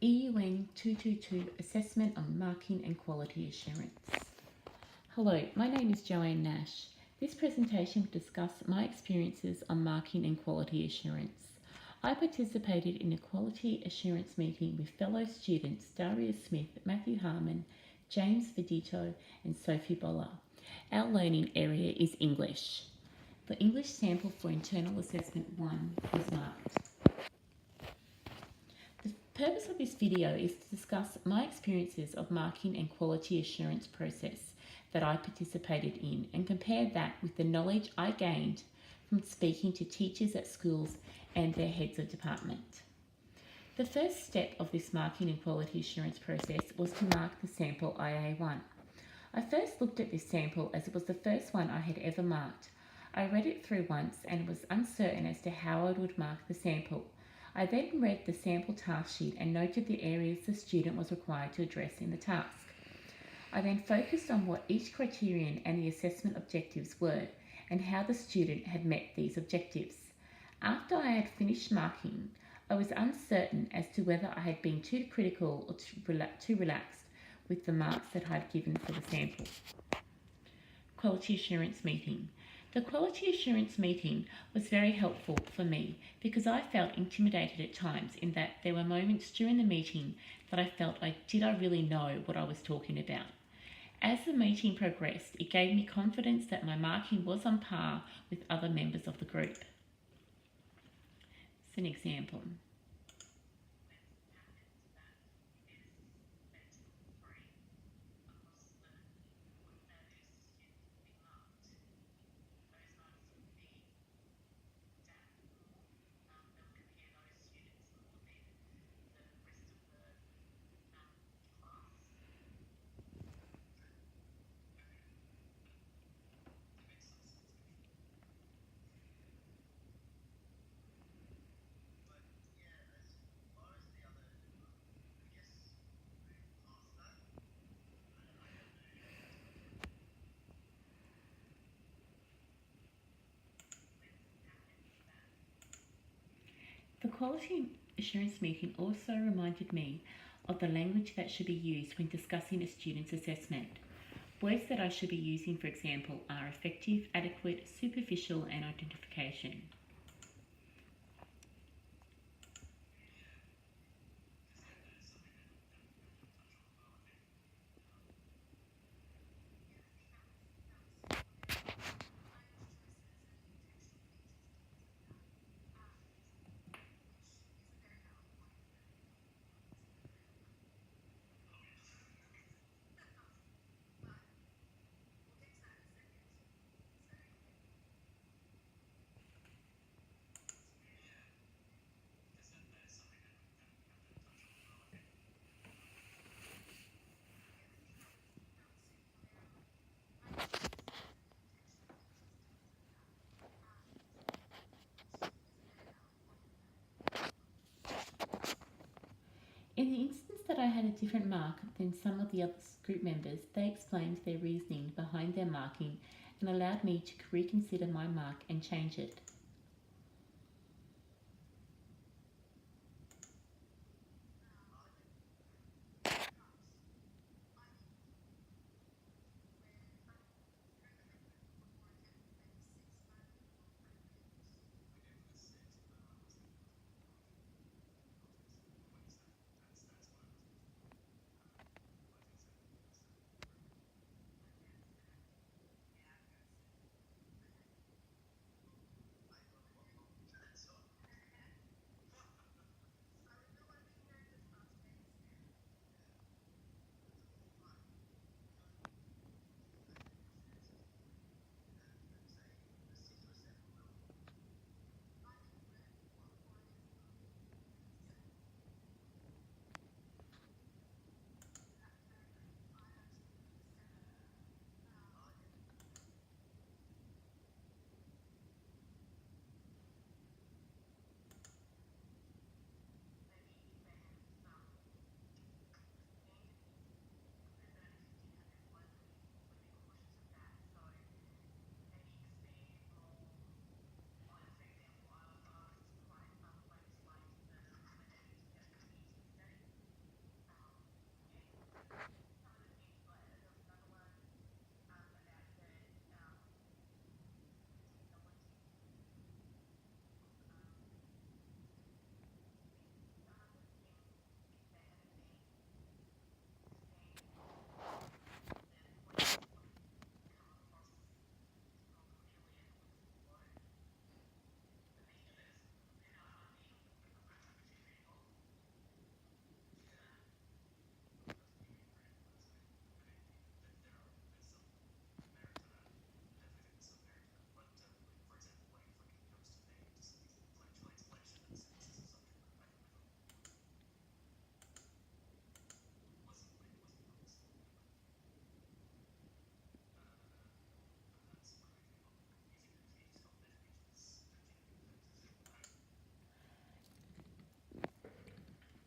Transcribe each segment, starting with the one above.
EUN22 Assessment on Marking and Quality Assurance. Hello, my name is Joanne Nash. This presentation will discuss my experiences on marking and quality assurance. I participated in a quality assurance meeting with fellow students Daria Smith, Matthew Harmon, James Vedito and Sophie Boller. Our learning area is English. The English sample for Internal Assessment 1 was marked. The purpose of this video is to discuss my experiences of marking and quality assurance process that I participated in and compare that with the knowledge I gained from speaking to teachers at schools and their heads of department. The first step of this marking and quality assurance process was to mark the sample IA1. I first looked at this sample as it was the first one I had ever marked. I read it through once and was uncertain as to how I would mark the sample. I then read the sample task sheet and noted the areas the student was required to address in the task. I then focused on what each criterion and the assessment objectives were and how the student had met these objectives. After I had finished marking, I was uncertain as to whether I had been too critical or too relaxed with the marks that I had given for the sample. Quality assurance meeting. The quality assurance meeting was very helpful for me because I felt intimidated at times in that there were moments during the meeting that I felt did I really know what I was talking about. As the meeting progressed, it gave me confidence that my marking was on par with other members of the group. As an example. The quality assurance meeting also reminded me of the language that should be used when discussing a student's assessment. Words that I should be using, for example, are effective, adequate, superficial, and identification. In the instance that I had a different mark than some of the other group members, they explained their reasoning behind their marking and allowed me to reconsider my mark and change it.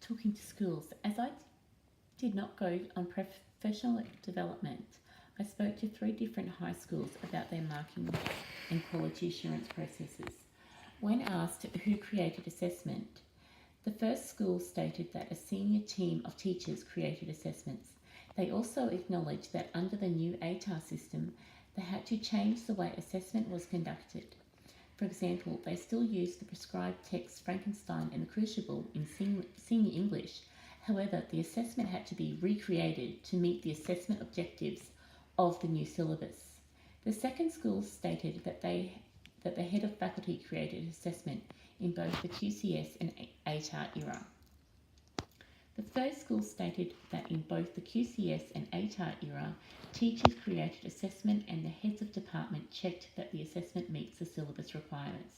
took into schools. As I did not go on professional development, I spoke to 3 different high schools about their marking and quality assurance processes. When asked who created assessment, the first school stated that a senior team of teachers created assessments. They also acknowledged that under the new ATAR system, they had to change the way assessment was conducted. For example, they still used the prescribed text Frankenstein and the Crucible in senior English. However, the assessment had to be recreated to meet the assessment objectives of the new syllabus. The second school stated that the head of faculty created assessment in both the QCS and ATAR era. The third school stated that in both the QCS and ATAR era, teachers created assessment and the heads of department checked that the assessment meets the syllabus requirements.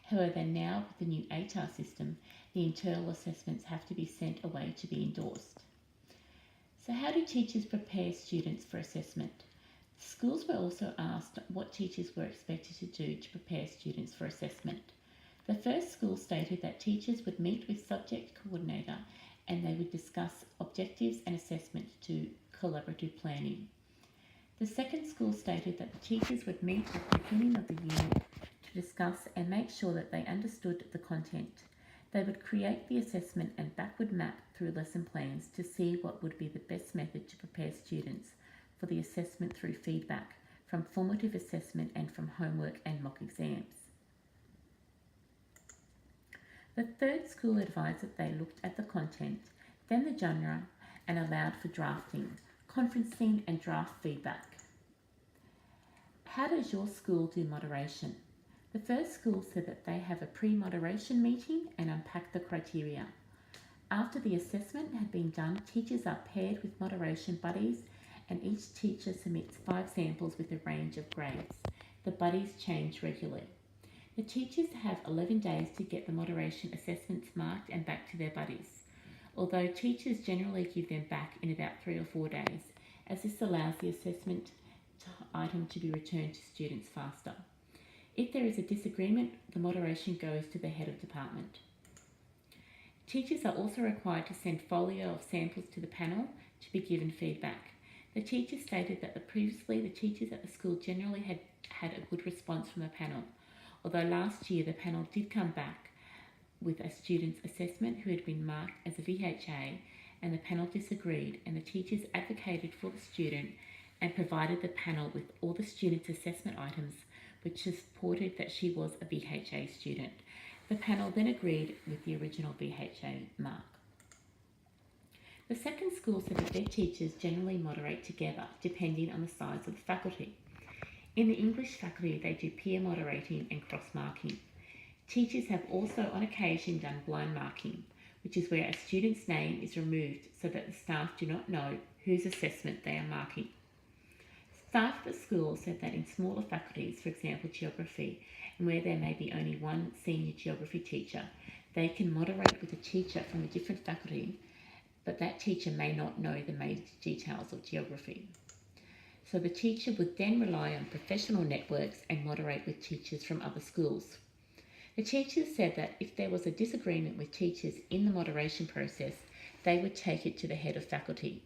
However, now with the new ATAR system, the internal assessments have to be sent away to be endorsed. So how do teachers prepare students for assessment? Schools were also asked what teachers were expected to do to prepare students for assessment. The first school stated that teachers would meet with subject coordinator and they would discuss objectives and assessment to collaborative planning. The second school stated that the teachers would meet at the beginning of the unit to discuss and make sure that they understood the content. They would create the assessment and backward map through lesson plans to see what would be the best method to prepare students for the assessment through feedback, from formative assessment and from homework and mock exams. The third school advised that they looked at the content, then the genre, and allowed for drafting, conferencing and draft feedback. How does your school do moderation? The first school said that they have a pre-moderation meeting and unpack the criteria. After the assessment had been done, teachers are paired with moderation buddies and each teacher submits 5 samples with a range of grades. The buddies change regularly. The teachers have 11 days to get the moderation assessments marked and back to their buddies, although teachers generally give them back in about 3 or 4 days, as this allows the assessment item to be returned to students faster. If there is a disagreement, the moderation goes to the head of department. Teachers are also required to send folio of samples to the panel to be given feedback. The teachers stated that previously the teachers at the school generally had a good response from the panel, although last year the panel did come back with a student's assessment who had been marked as a VHA and the panel disagreed and the teachers advocated for the student and provided the panel with all the student's assessment items which supported that she was a VHA student. The panel then agreed with the original VHA mark. The second school said that their teachers generally moderate together depending on the size of the faculty. In the English faculty, they do peer moderating and cross-marking. Teachers have also on occasion done blind marking, which is where a student's name is removed so that the staff do not know whose assessment they are marking. Staff at the school said that in smaller faculties, for example geography, and where there may be only one senior geography teacher, they can moderate with a teacher from a different faculty, but that teacher may not know the major details of geography. So the teacher would then rely on professional networks and moderate with teachers from other schools. The teachers said that if there was a disagreement with teachers in the moderation process, they would take it to the head of faculty.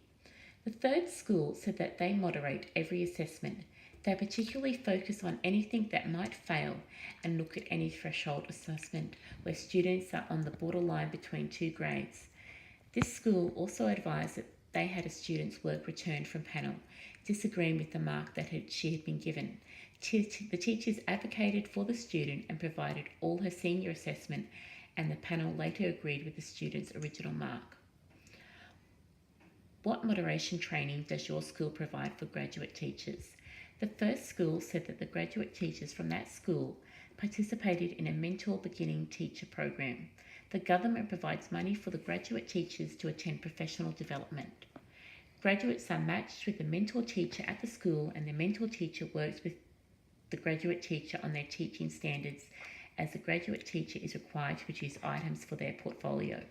The third school said that they moderate every assessment. They particularly focus on anything that might fail and look at any threshold assessment where students are on the borderline between 2 grades. This school also advised that they had a student's work returned from panel, disagreeing with the mark that she had been given. The teachers advocated for the student and provided all her senior assessment, and the panel later agreed with the student's original mark. What moderation training does your school provide for graduate teachers? The first school said that the graduate teachers from that school participated in a mentor beginning teacher program. The government provides money for the graduate teachers to attend professional development. Graduates are matched with a mentor teacher at the school, and the mentor teacher works with the graduate teacher on their teaching standards, as the graduate teacher is required to produce items for their portfolio.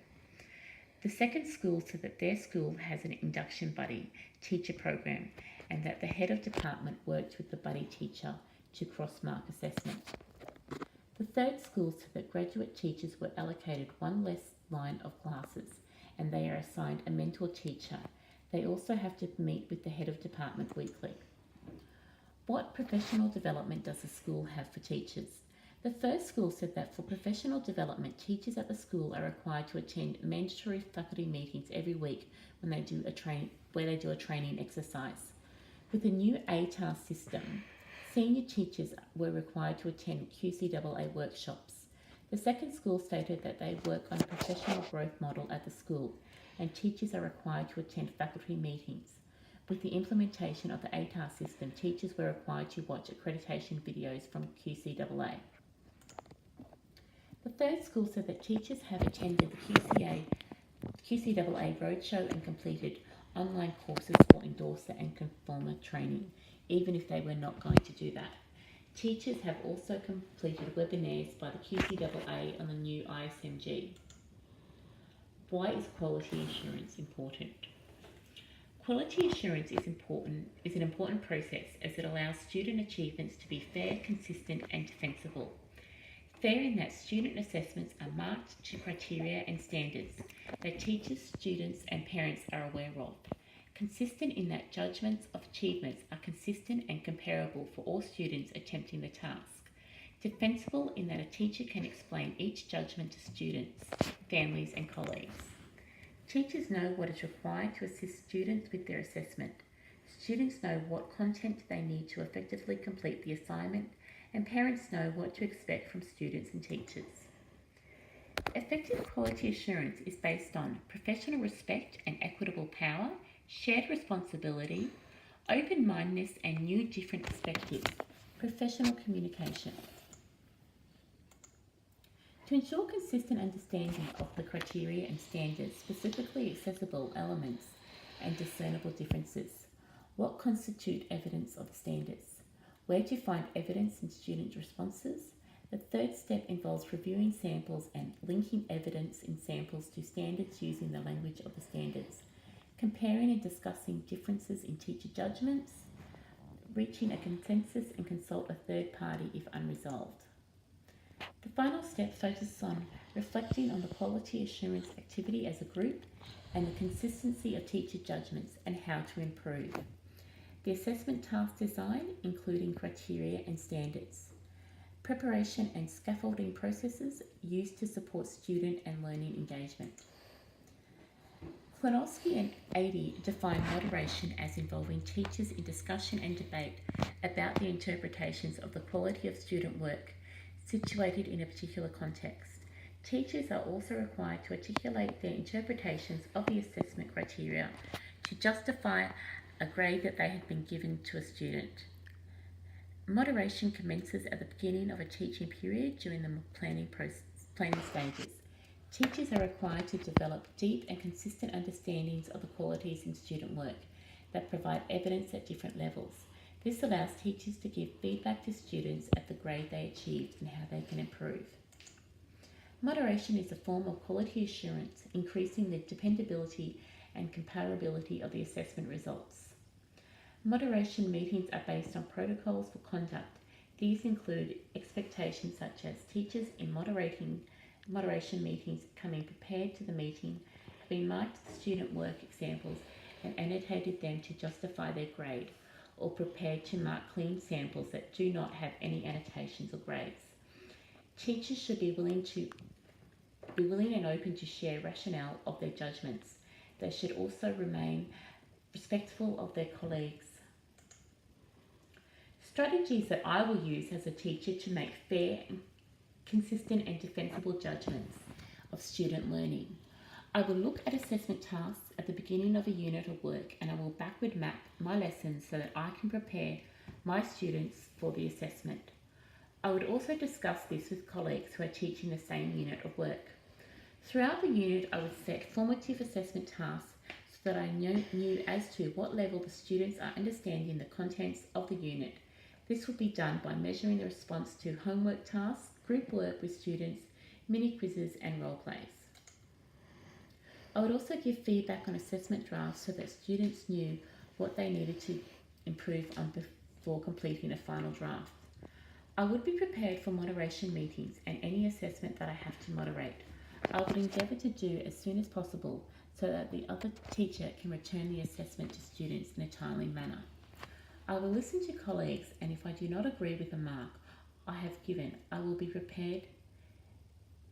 The second school said that their school has an induction buddy teacher program and that the head of department works with the buddy teacher to cross-mark assessment. The third school said that graduate teachers were allocated 1 less line of classes and they are assigned a mentor teacher. They also have to meet with the head of department weekly. What professional development does the school have for teachers? The first school said that for professional development, teachers at the school are required to attend mandatory faculty meetings every week when they do a training exercise. With the new ATAR system, senior teachers were required to attend QCAA workshops. The second school stated that they work on a professional growth model at the school, and teachers are required to attend faculty meetings. With the implementation of the ATAR system, teachers were required to watch accreditation videos from QCAA. The third school said that teachers have attended the QCAA roadshow and completed online courses for endorser and conformer training, even if they were not going to do that. Teachers have also completed webinars by the QCAA on the new ISMG. Why is quality assurance important? Quality assurance is an important process as it allows student achievements to be fair, consistent and defensible. Fair in that student assessments are marked to criteria and standards that teachers, students and parents are aware of. Consistent in that judgments of achievements are consistent and comparable for all students attempting the task. Defensible in that a teacher can explain each judgment to students, families and colleagues. Teachers know what is required to assist students with their assessment. Students know what content they need to effectively complete the assignment, and parents know what to expect from students and teachers. Effective quality assurance is based on professional respect and equitable power, shared responsibility, open-mindedness and new different perspectives, professional communication. To ensure consistent understanding of the criteria and standards, specifically accessible elements and discernible differences, what constitute evidence of the standards? Where to find evidence in student responses? The third step involves reviewing samples and linking evidence in samples to standards using the language of the standards, comparing and discussing differences in teacher judgments, reaching a consensus and consult a third party if unresolved. The final step focuses on reflecting on the quality assurance activity as a group and the consistency of teacher judgments and how to improve. The assessment task design, including criteria and standards. Preparation and scaffolding processes used to support student and learning engagement. Klonowski and Adey define moderation as involving teachers in discussion and debate about the interpretations of the quality of student work situated in a particular context. Teachers are also required to articulate their interpretations of the assessment criteria to justify a grade that they have been given to a student. Moderation commences at the beginning of a teaching period during the planning stages. Teachers are required to develop deep and consistent understandings of the qualities in student work that provide evidence at different levels. This allows teachers to give feedback to students at the grade they achieved and how they can improve. Moderation is a form of quality assurance, increasing the dependability and comparability of the assessment results. Moderation meetings are based on protocols for conduct. These include expectations such as teachers in moderation meetings coming prepared to the meeting, having marked student work examples and annotated them to justify their grade, or prepared to mark clean samples that do not have any annotations or grades. Teachers should be willing and open to share rationale of their judgments. They should also remain respectful of their colleagues. Strategies that I will use as a teacher to make fair, consistent and defensible judgments of student learning. I will look at assessment tasks at the beginning of a unit of work, and I will backward map my lessons so that I can prepare my students for the assessment. I would also discuss this with colleagues who are teaching the same unit of work. Throughout the unit, I would set formative assessment tasks so that I knew as to what level the students are understanding the contents of the unit. This would be done by measuring the response to homework tasks, group work with students, mini quizzes and role plays. I would also give feedback on assessment drafts so that students knew what they needed to improve on before completing a final draft. I would be prepared for moderation meetings and any assessment that I have to moderate. I would endeavour to do as soon as possible so that the other teacher can return the assessment to students in a timely manner. I will listen to colleagues, and if I do not agree with the mark I have given, I will be prepared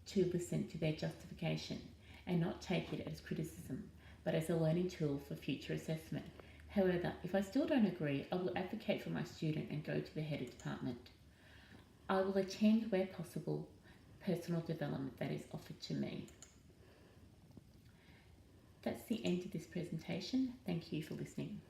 to listen to their justification and not take it as criticism, but as a learning tool for future assessment. However, if I still don't agree, I will advocate for my student and go to the head of department. I will attend, where possible, personal development that is offered to me. That's the end of this presentation. Thank you for listening.